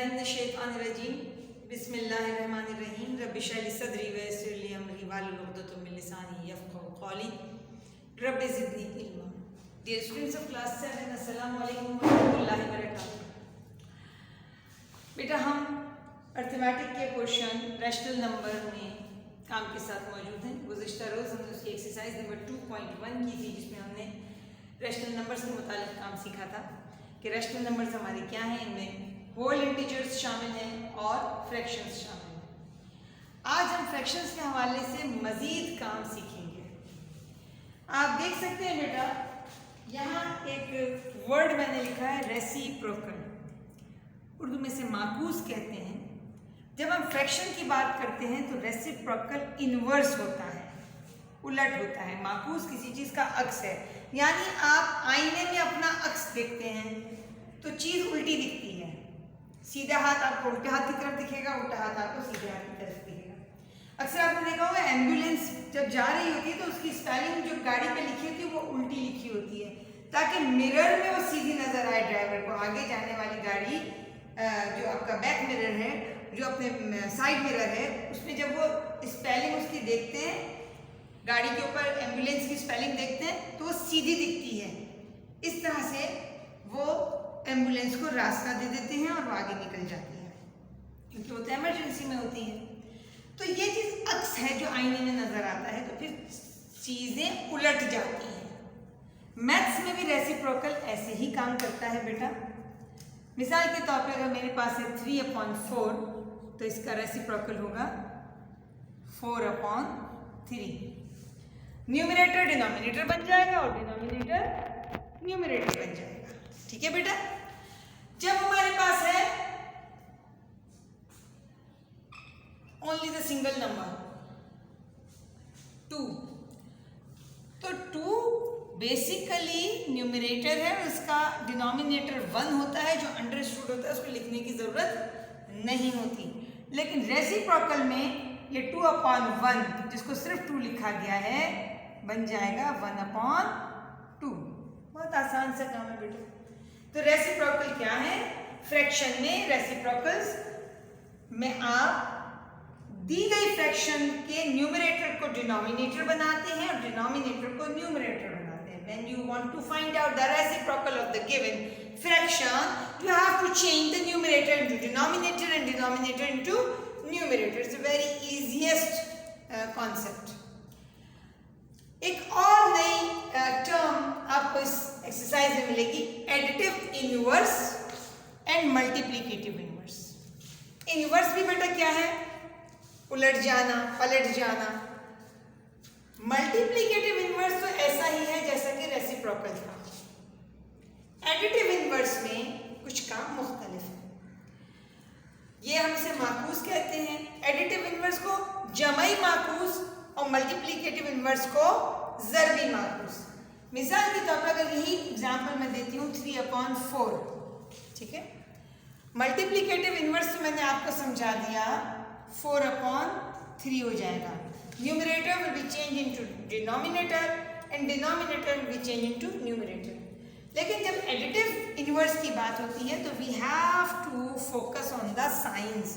बिस्मिल्लाहिर्रहमानिर्रहीम बिस्मिल्लाहिर्रहमानिर्रहीम रब्बि इश्रह ली सदरी व यस्सिर ली अमरी वाहलुल उक़दतम मिन लिसानी यफ़क़हू क़ौली rabbi ज़िदनी इल्मा। Dear students of class 7, अस्सलामु अलैकुम व रहमतुल्लाहि व बरकातहू। बेटा, हम अर्थमेटिक के क्वेश्चन रैशनल नंबर में काम के साथ मौजूद हैं। गुज़िश्ता रोज़ हमने उसकी एक्सरसाइज नंबर 2.1 की थी, जिसमें हमने रैशनल नंबर्स के मुतालिक काम सीखा था कि रैशनल नंबर्स हमारे क्या हैं। इनमें होल इंटीजर्स शामिल हैं और फ्रैक्शंस शामिल हैं। आज हम फ्रैक्शंस के हवाले से मज़ीद काम सीखेंगे। आप देख सकते हैं बेटा, यहाँ एक वर्ड मैंने लिखा है रेसिप्रोकल, उर्दू में से माकूस कहते हैं। जब हम फ्रैक्शन की बात करते हैं तो रेसिप्रोकल इनवर्स होता है, उलट होता है। माकूस किसी चीज़ का अक्स है, यानी आप आईने में अपना अक्स देखते हैं तो चीज़ उल्टी दिखती है। सीधा हाथ आपको उल्टे हाथ की तरफ दिखेगा, उल्टा हाथ आपको सीधे हाथ की तरफ दिखेगा। अक्सर आपने देखा होगा एम्बुलेंस जब जा रही होती है तो उसकी स्पेलिंग जो गाड़ी पे लिखी होती है वो उल्टी लिखी होती है, ताकि मिरर में वो सीधी नजर आए ड्राइवर को। आगे जाने वाली गाड़ी जो आपका बैक मिरर है, जो अपने साइड मिरर है, उसमें जब वो स्पेलिंग उसकी देखते हैं, गाड़ी के ऊपर एम्बुलेंस की स्पेलिंग देखते हैं तो वो सीधी दिखती है। इस तरह से वो एम्बुलेंस को रास्ता दे देते हैं और वो आगे निकल जाती है, क्योंकि वो तो इमरजेंसी में होती है। तो ये चीज़ अक्स है जो आईने में नजर आता है, तो फिर चीज़ें उलट जाती हैं। मैथ्स में भी रेसिप्रोकल ऐसे ही काम करता है बेटा। मिसाल के तौर पे अगर मेरे पास है 3/4 तो इसका रेसिप्रोकल होगा 4/3। न्यूमरेटर डिनोमिनेटर बन जाएगा और डिनोमिनेटर न्यूमरेटर बन जाएगा। ठीक है बेटा। जब हमारे पास है ओनली द सिंगल नंबर 2, तो 2 बेसिकली न्यूमरेटर है और उसका डिनोमिनेटर 1 होता है, जो अंडरस्टूड होता है, उसको लिखने की जरूरत नहीं होती। लेकिन रेसिप्रोकल में ये 2/1 जिसको सिर्फ 2 लिखा गया है बन जाएगा 1/2। बहुत आसान सा काम है बेटा। तो रेसिप्रोकल क्या है? फ्रैक्शन में रेसिप्रोकल्स में आप दी गई फ्रैक्शन के न्यूमरेटर को डिनोमिनेटर बनाते हैं और डिनोमिनेटर को न्यूमरेटर बनाते हैं। When you want to find out the reciprocal of the given fraction, you have to change the numerator into denominator and denominator into numerator. It's a very easiest concept. एक और नई term आपको इस exercise में मिलेगी, additive inverse and multiplicative inverse. Inverse भी बेटा क्या है? उलट जाना, पलट जाना। मल्टीप्लिकेटिव इनवर्स तो ऐसा ही है जैसा कि रेसिप्रोकल था। एडिटिव इनवर्स में कुछ काम मुख्तलिफ है। ये हम इसे माकूस कहते हैं। एडिटिव इनवर्स को जमई माकूस और मल्टीप्लिकेटिव इनवर्स को ज़रबी माकूस। मिसाल के तौर पर अगर यही एग्जांपल मैं देती हूँ 3/4, ठीक है। मल्टीप्लिकेटिव इनवर्स तो मैंने आपको समझा दिया, 4/3 हो जाएगा। Numerator will be change into denominator and denominator will be change into numerator. लेकिन जब एडिटिव इनवर्स की बात होती है तो we have to focus on the science.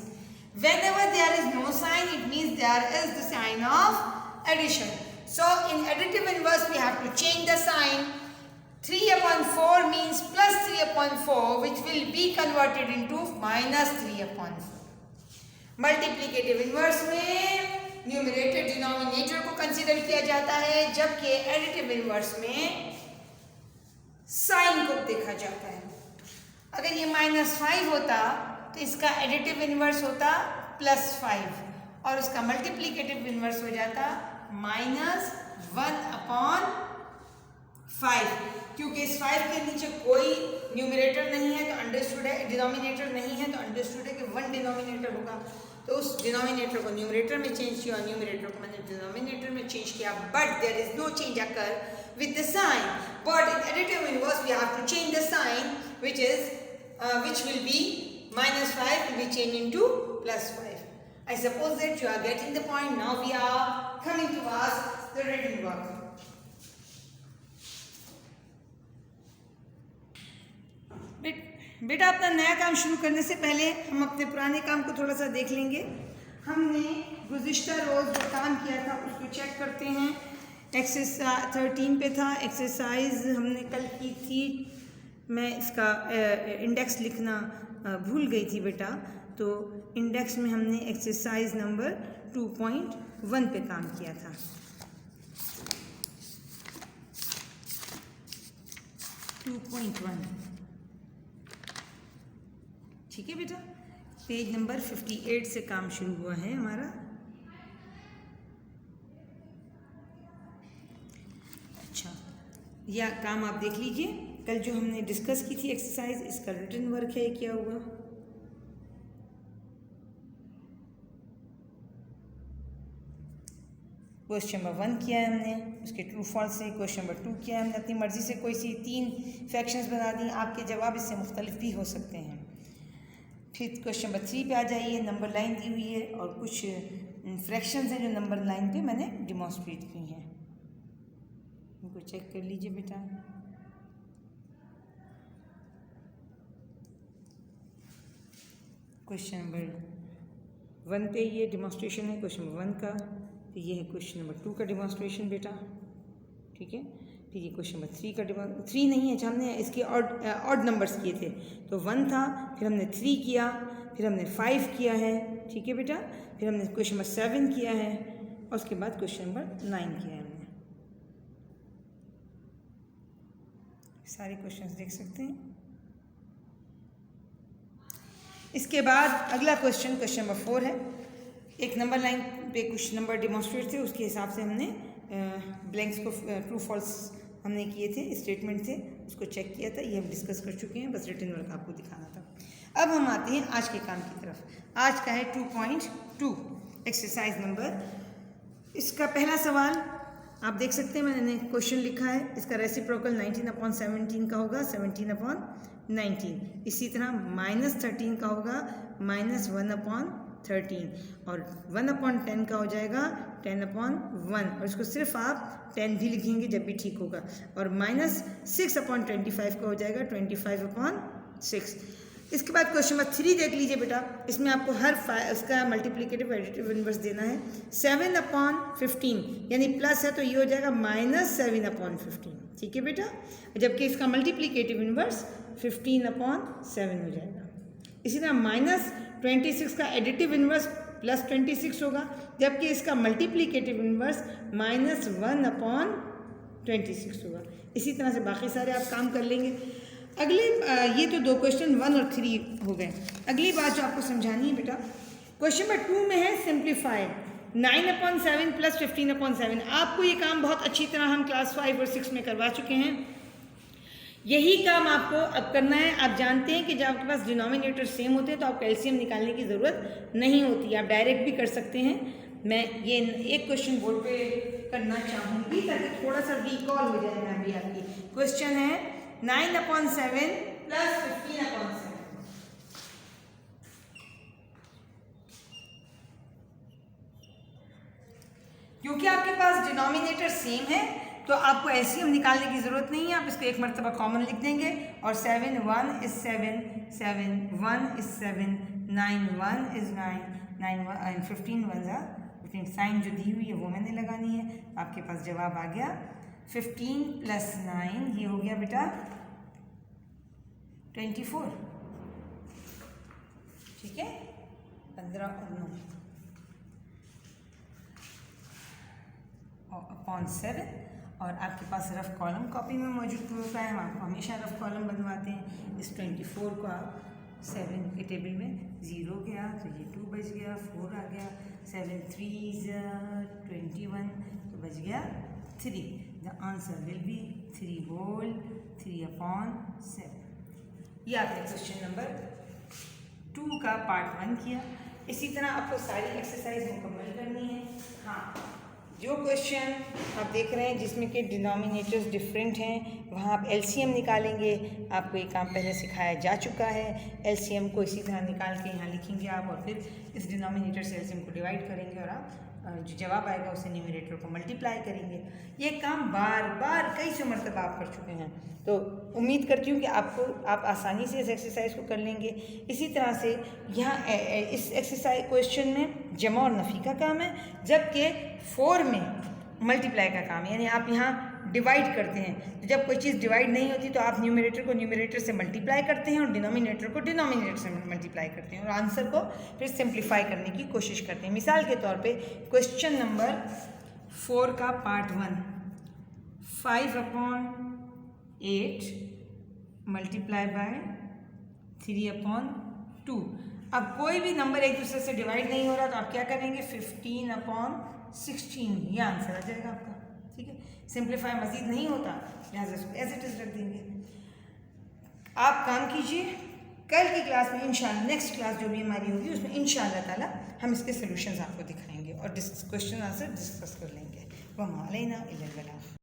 Whenever there is no sign, it means there is the sign of addition. So in additive inverse we have to change the sign. 3/4 means plus 3/4, which will be converted into minus 3/4. Multiplicative inverse में numerator denominator को consider किया जाता है, जबकि additive inverse में sign को देखा जाता है। अगर ये -5 होता तो इसका एडिटिव इनवर्स होता +5 और उसका मल्टीप्लिकेटिव इनवर्स हो जाता -1/5। क्योंकि इस 5 के नीचे कोई न्यूमरेटर नहीं है तो अंडरस्टूड है, डिनोमिनेटर नहीं है तो अंडरस्टूड है कि 1 डिनोमिनेटर होगा। तो उस डिनोमिनेटर को न्यूमरेटर में चेंज किया और न्यूमरेटर को मैंने डिनोमिनेटर में चेंज किया, but there is no change occur with the sign. But in additive inverse we have to change the sign which will be -5 will be changed into +5. I suppose that you are getting the point. Now we are coming towards the written work. बेटा अपना नया काम शुरू करने से पहले हम अपने पुराने काम को थोड़ा सा देख लेंगे। हमने गुज़िश्ता रोज़ जो काम किया था उसको चेक करते हैं। एक्सरसाइज 13 पे था, एक्सरसाइज हमने कल की थी। मैं इसका इंडेक्स लिखना भूल गई थी बेटा, तो इंडेक्स में हमने एक्सरसाइज नंबर 2.1 पे काम किया था। 2.1 ठीक है बेटा। पेज नंबर 58 से काम शुरू हुआ है हमारा। अच्छा, यह काम आप देख लीजिए। कल जो हमने डिस्कस की थी एक्सरसाइज, इसका रिटन वर्क है, क्या हुआ। क्वेश्चन नंबर 1 किया है हमने, उसके ट्रू फॉल्स से। क्वेश्चन नंबर 2 किया है हमने अपनी मर्जी से कोई सी 3 फ्रैक्शंस बना दी। आपके जवाब इससे मुख्तलिफ भी हो सकते हैं। फिर क्वेश्चन नंबर 3 पे आ जाइए। नंबर लाइन दी हुई है और कुछ फ्रैक्शंस हैं जो नंबर लाइन पे मैंने डिमॉन्स्ट्रेट की हैं, इनको चेक कर लीजिए बेटा। क्वेश्चन नंबर 1 पे ये डिमॉन्स्ट्रेशन है क्वेश्चन नंबर 1 का। तो ये है क्वेश्चन नंबर 2 का डिमॉन्स्ट्रेशन बेटा, ठीक है। फिर ये क्वेश्चन नंबर 3 का 3 नहीं है, हमने इसके ऑड नंबर्स किए थे, तो 1 था, फिर हमने 3 किया, फिर हमने 5 किया है, ठीक है बेटा। फिर हमने क्वेश्चन नंबर 7 किया है और उसके बाद क्वेश्चन नंबर 9 किया है हमने। सारे क्वेश्चंस देख सकते हैं। इसके बाद अगला क्वेश्चन नंबर 4 है। एक नंबर लाइन पे कुछ नंबर डिमॉन्स्ट्रेट थे, उसके हिसाब से हमने ब्लैंक्स को ट्रू फॉल्स हमने किए थे, स्टेटमेंट थे, उसको चेक किया था। ये हम डिस्कस कर चुके हैं, बस रिटन वर्क आपको दिखाना था। अब हम आते हैं आज के काम की तरफ। आज का है 2.2 एक्सरसाइज नंबर। इसका पहला सवाल आप देख सकते हैं, मैंने क्वेश्चन लिखा है। इसका रेसिप्रोकल 19/17 का होगा, 17/19। इसी तरह -13 का होगा, -1/13, और 1/10 का हो जाएगा 10/1, और इसको सिर्फ आप 10 भी लिखेंगे जब भी ठीक होगा। और -6/25 का हो जाएगा 25/6। इसके बाद क्वेश्चन नंबर 3 देख लीजिए बेटा। इसमें आपको हर उसका मल्टीप्लिकेटिव एडिटिव इनवर्स देना है। 7/15 यानी प्लस है तो ये हो जाएगा -7/15, ठीक है बेटा। जबकि इसका मल्टीप्लिकेटिव इनवर्स 15/7 हो जाएगा। इसी तरह -26 का एडिटिव इनवर्स +26 होगा, जबकि इसका मल्टीप्लिकेटिव इनवर्स -1/26 होगा। इसी तरह से बाकी सारे आप काम कर लेंगे। अगले ये तो 2 क्वेश्चन 1 और 3 हो गए। अगली बात जो आपको समझानी है बेटा, क्वेश्चन नंबर 2 में है सिंप्लीफाइड 9/7 + 15/7। आपको ये काम बहुत अच्छी तरह हम क्लास 5 और 6 में करवा चुके हैं। यही काम आपको अब करना है। आप जानते हैं कि जब आपके पास डिनोमिनेटर सेम होते हैं तो आपको एलसीएम निकालने की ज़रूरत नहीं होती, आप डायरेक्ट भी कर सकते हैं। मैं ये एक क्वेश्चन बोर्ड पे करना चाहूँगी ताकि थोड़ा सा रिकॉल हो जाए मैं भी आपकी। क्वेश्चन है 9/7 + 15/7। क्योंकि आपके पास डिनोमिनेटर सेम है तो आपको एलसीएम निकालने की ज़रूरत नहीं है। आप इसको एक मरतबा कॉमन लिख देंगे और 7 1 is 7, 7 1 is 7, 9 1 is 9, 9 1 15 1 जा 15। साइन जो दी हुई है वो मैंने लगानी है। आपके पास जवाब आ गया 15 + 9, ये हो गया बेटा 24, ठीक है। 15 और 9 अपॉन 7। और आपके पास रफ कॉलम कॉपी में मौजूद होता है, हम आपको हमेशा रफ कॉलम बनवाते हैं। इस 24 को आप 7 के टेबल में 0 गया तो ये 2 बच गया, 4 आ गया, 7 3 21 तो बच गया 3। The answer will be 3 whole 3/7। ये आपने क्वेश्चन नंबर 2 का पार्ट 1 किया। इसी तरह आपको सारी एक्सरसाइज मुकम्मल करनी है। हाँ, जो क्वेश्चन आप देख रहे हैं जिसमें कि डिनोमिनेटर्स डिफरेंट हैं वहाँ आप एलसीएम निकालेंगे। आपको ये काम पहले सिखाया जा चुका है। एलसीएम को इसी तरह निकाल के यहाँ लिखेंगे आप, और फिर इस डिनोमिनेटर से एलसीएम को डिवाइड करेंगे और आप जो जवाब आएगा उसे न्यूमरेटर को मल्टीप्लाई करेंगे। ये काम बार बार कई सौ मरतबा आप कर चुके हैं, तो उम्मीद करती हूँ कि आप आसानी से इस एक्सरसाइज को कर लेंगे। इसी तरह से यहाँ इस एक्सरसाइज क्वेश्चन में जमा और नफ़ी का काम है, जबकि 4 में मल्टीप्लाई का काम है। यानी आप यहाँ डिवाइड करते हैं, तो जब कोई चीज़ डिवाइड नहीं होती तो आप न्यूमरेटर को न्यूमरेटर से मल्टीप्लाई करते हैं और डिनोमिनेटर को डिनोमिनेटर से मल्टीप्लाई करते हैं और आंसर को फिर सिंप्लीफाई करने की कोशिश करते हैं। मिसाल के तौर पे क्वेश्चन नंबर 4 का पार्ट 1, 5/8 मल्टीप्लाई बाय 3/2। अब कोई भी नंबर एक दूसरे से डिवाइड नहीं हो रहा तो आप क्या करेंगे, 15/16, ये आंसर आ जाएगा आपका। ठीक है, सिंप्लीफाई मजीद नहीं होता, लिहाजा इसको एज इट इज़ रख देंगे। आप काम कीजिए, कल की क्लास में इंशाल्लाह, नेक्स्ट क्लास जो भी हमारी होगी उसमें इंशाल्लाह ताला हम इसके सॉल्यूशंस आपको दिखाएंगे और क्वेश्चन आंसर डिस्कस कर लेंगे। वमा अलैना इल्लल बलाग।